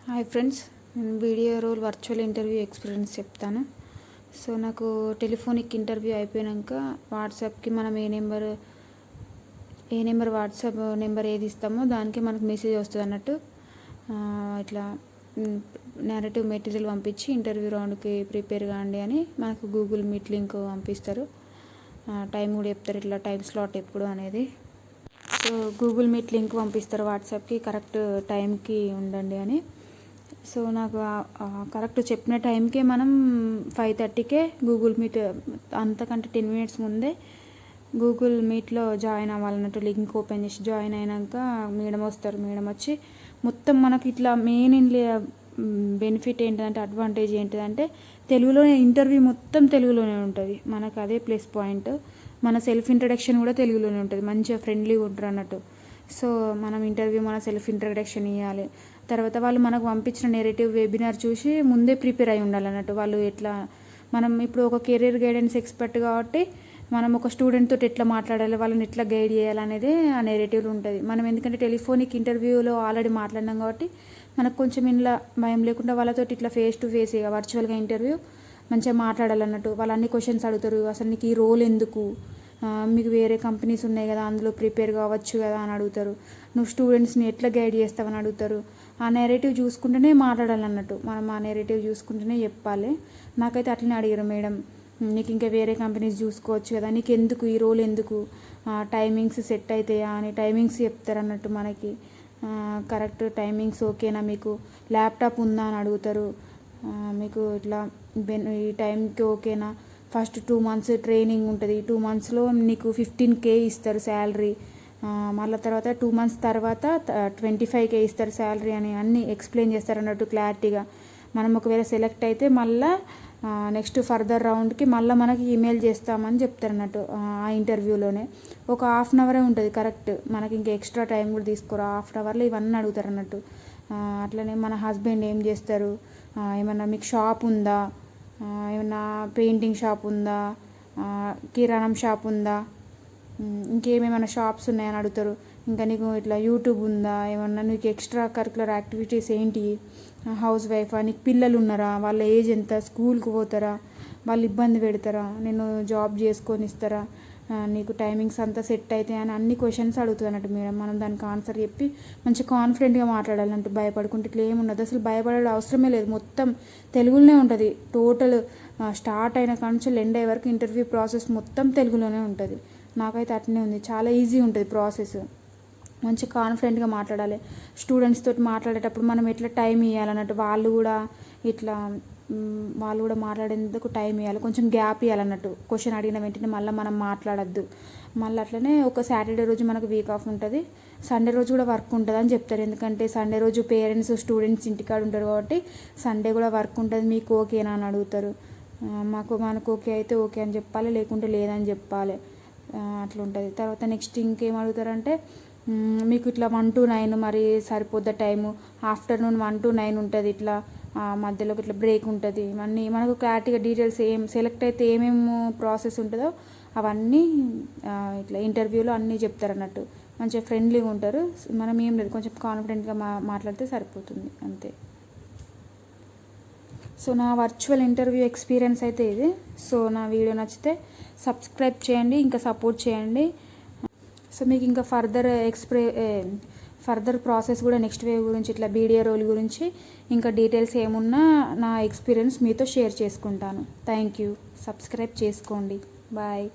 Hi friends, నేను video role virtual interview experience చెప్తాను. So నాకు టెలిఫోనిక్ ఇంటర్వ్యూ అయిపోయాక వాట్సాప్కి మనం ఏ నెంబర్ వాట్సాప్ నెంబర్ ఏది ఇస్తామో దానికి మనకు మెసేజ్ వస్తుంది అన్నట్టు. ఇట్లా నేరేటివ్ మెటీరియల్ పంపించి ఇంటర్వ్యూ రౌండ్కి ప్రిపేర్ కాండి అని మనకు గూగుల్ మీట్ లింక్ పంపిస్తారు. టైం కూడా చెప్తారు, ఇట్లా టైం స్లాట్ ఎప్పుడు అనేది. సో గూగుల్ మీట్ లింక్ పంపిస్తారు వాట్సాప్కి, కరెక్ట్ టైంకి ఉండండి అని. సో నాకు కరెక్ట్ చెప్పిన టైంకే మనం 5:30కే గూగుల్ మీట్, అంతకంటే 10 మినిట్స్ ముందే గూగుల్ మీట్లో జాయిన్ అవ్వాలన్నట్టు. లింక్ ఓపెన్ చేసి జాయిన్ అయినాక మేడం వస్తారు. మేడం వచ్చి మొత్తం మనకి ఇట్లా మెయిన్ బెనిఫిట్ ఏంటంటే, అడ్వాంటేజ్ ఏంటిదంటే, తెలుగులోనే ఇంటర్వ్యూ మొత్తం తెలుగులోనే ఉంటుంది. మనకు అదే ప్లస్ పాయింట్. మన సెల్ఫ్ ఇంట్రడక్షన్ కూడా తెలుగులోనే ఉంటుంది. మంచిగా ఫ్రెండ్లీగా ఉంటారు అన్నట్టు. సో మనం ఇంటర్వ్యూ మన సెల్ఫ్ ఇంట్రడక్షన్ ఇవ్వాలి. తర్వాత వాళ్ళు మనకు పంపించిన నెరేటివ్ వెబినార్ చూసి ముందే ప్రిపేర్ అయి ఉండాలన్నట్టు. వాళ్ళు ఎట్లా, మనం ఇప్పుడు ఒక కెరీర్ గైడెన్స్ ఎక్స్పర్ట్ కాబట్టి మనం ఒక స్టూడెంట్ తోటి ఎట్లా మాట్లాడాలి, వాళ్ళని ఎట్లా గైడ్ చేయాలనేది ఆ నెరేటివ్లో ఉంటుంది. మనం ఎందుకంటే టెలిఫోనిక్ ఇంటర్వ్యూలో ఆల్రెడీ మాట్లాడినాం కాబట్టి మనకు కొంచెం ఇంట్లో భయం లేకుండా వాళ్ళతో ఇట్లా ఫేస్ టు ఫేస్ ఇక వర్చువల్గా ఇంటర్వ్యూ మంచిగా మాట్లాడాలన్నట్టు. వాళ్ళు అన్ని క్వశ్చన్స్ అడుగుతారు. అసలు నీకు ఈ రోల్ ఎందుకు, మీకు వేరే కంపెనీస్ ఉన్నాయి కదా అందులో ప్రిపేర్ కావచ్చు కదా అని అడుగుతారు. నువ్వు స్టూడెంట్స్ని ఎట్లా గైడ్ చేస్తావని అడుగుతారు. ఆ నెరేటివ్ చూసుకుంటూనే మాట్లాడాలన్నట్టు. మనం ఆ నెరేటివ్ చూసుకుంటూనే చెప్పాలి. నాకైతే అట్లనే అడిగారు మేడం, నీకు ఇంకా వేరే కంపెనీస్ చూసుకోవచ్చు కదా, నీకు ఎందుకు ఈ రోల్ ఎందుకు, టైమింగ్స్ సెట్ అవుతాయా అని టైమింగ్స్ చెప్తారు అన్నట్టు మనకి. కరెక్ట్ టైమింగ్స్ ఓకేనా, మీకు ల్యాప్టాప్ ఉందా అని అడుగుతారు. మీకు ఇట్లా ఈ టైంకి ఓకేనా. ఫస్ట్ 2 months ట్రైనింగ్ ఉంటుంది. 2 monthsలో నీకు 15K ఇస్తారు శాలరీ. మళ్ళీ తర్వాత 2 months తర్వాత 25K ఇస్తారు శాలరీ అని అన్నీ ఎక్స్ప్లెయిన్ చేస్తారు అన్నట్టు క్లారిటీగా. మనం ఒకవేళ సెలెక్ట్ అయితే మళ్ళీ నెక్స్ట్ ఫర్దర్ రౌండ్కి మళ్ళీ మనకి ఈమెయిల్ చేస్తామని చెప్తారు అన్నట్టు. ఆ ఇంటర్వ్యూలోనే ఒక 1/2 hour ఉంటుంది కరెక్ట్. మనకి ఇంకా ఎక్స్ట్రా టైం కూడా తీసుకోరు. 1/2 hourలో ఇవన్నీ అడుగుతారు అన్నట్టు. అట్లనే మన హస్బెండ్ ఏం చేస్తారు, ఏమన్నా మీకు షాప్ ఉందా, ఏమన్నా పెయింటింగ్ షాప్ ఉందా, కిరాణం షాప్ ఉందా, ఇంకేమేమైనా షాప్స్ ఉన్నాయని అడుగుతారు. ఇంకా నీకు ఇట్లా యూట్యూబ్ ఉందా, ఏమన్నా నీకు ఎక్స్ట్రా కరికులర్ యాక్టివిటీస్ ఏంటి, హౌస్ వైఫా, నీకు పిల్లలు ఉన్నారా, వాళ్ళ ఏజ్ ఎంత, స్కూల్కి పోతారా, వాళ్ళు ఇబ్బంది పెడతారా, నేను జాబ్ చేసుకొని ఇస్తారా, నీకు టైమింగ్స్ అంతా సెట్ అయితే అని అన్ని క్వశ్చన్స్ అడుగుతుంది అన్నట్టు మేడం. మనం దానికి ఆన్సర్ చెప్పి మంచి కాన్ఫిడెంట్గా మాట్లాడాలంటూ. భయపడుకుంటే ఇట్లా ఏముండదు, అసలు భయపడే అవసరమే లేదు. మొత్తం తెలుగులోనే ఉంటుంది. టోటల్ స్టార్ట్ అయిన కాంచి ఎండ్ అయ్యే వరకు ఇంటర్వ్యూ ప్రాసెస్ మొత్తం తెలుగులోనే ఉంటుంది. నాకైతే అట్లనే ఉంది. చాలా ఈజీ ఉంటుంది ప్రాసెస్. మంచి కాన్ఫిడెంట్గా మాట్లాడాలి. స్టూడెంట్స్ తోటి మాట్లాడేటప్పుడు మనం ఎట్లా టైం ఇవ్వాలన్నట్టు, వాళ్ళు కూడా మాట్లాడేందుకు టైం ఇవ్వాలి. కొంచెం గ్యాప్ ఇవ్వాలన్నట్టు. క్వశ్చన్ అడిగిన వెంటనే మళ్ళీ మనం మాట్లాడద్దు. మళ్ళీ అట్లనే ఒక సాటర్డే రోజు మనకు వీక్ ఆఫ్ ఉంటుంది, సండే రోజు కూడా వర్క్ ఉంటుంది అని చెప్తారు. ఎందుకంటే సండే రోజు పేరెంట్స్ స్టూడెంట్స్ ఇంటికాడ ఉంటారు కాబట్టి సండే కూడా వర్క్ ఉంటుంది. మీకు ఓకేనా అని అడుగుతారు. మనకు ఓకే అయితే ఓకే అని చెప్పాలి, లేకుంటే లేదని చెప్పాలి. అట్లా ఉంటుంది. తర్వాత నెక్స్ట్ ఇంకేం అడుగుతారంటే, మీకు ఇట్లా 1 to 9 మరి సరిపోద్ద టైము, ఆఫ్టర్నూన్ 1 to 9 ఉంటుంది, ఇట్లా మధ్యలోకి ఇట్లా బ్రేక్ ఉంటుంది. ఇవన్నీ మనకు క్లారిటీగా డీటెయిల్స్ సెలెక్ట్ అయితే ఏమేమి ప్రాసెస్ ఉంటుందో అవన్నీ ఇట్లా ఇంటర్వ్యూలో అన్నీ చెప్తారు అన్నట్టు. మంచిగా ఫ్రెండ్లీగా ఉంటారు. మనం ఏం లేదు, కొంచెం కాన్ఫిడెంట్గా మాట్లాడితే సరిపోతుంది అంతే. సో నా వర్చువల్ ఇంటర్వ్యూ ఎక్స్పీరియన్స్ అయితే ఇది. సో నా వీడియో నచ్చితే సబ్స్క్రైబ్ చేయండి, ఇంకా సపోర్ట్ చేయండి. సో మీకు ఇంకా ఫర్దర్ ప్రాసెస్ కూడా నెక్స్ట్ వేవ్ గురించి, ఇట్లా వీడియో రోల్ గురించి ఇంకా డీటెయిల్స్ ఏమున్నా నా ఎక్స్పీరియన్స్ మీతో షేర్ చేసుకుంటాను. Thank you. సబ్స్క్రైబ్ చేసుకోండి. బాయ్.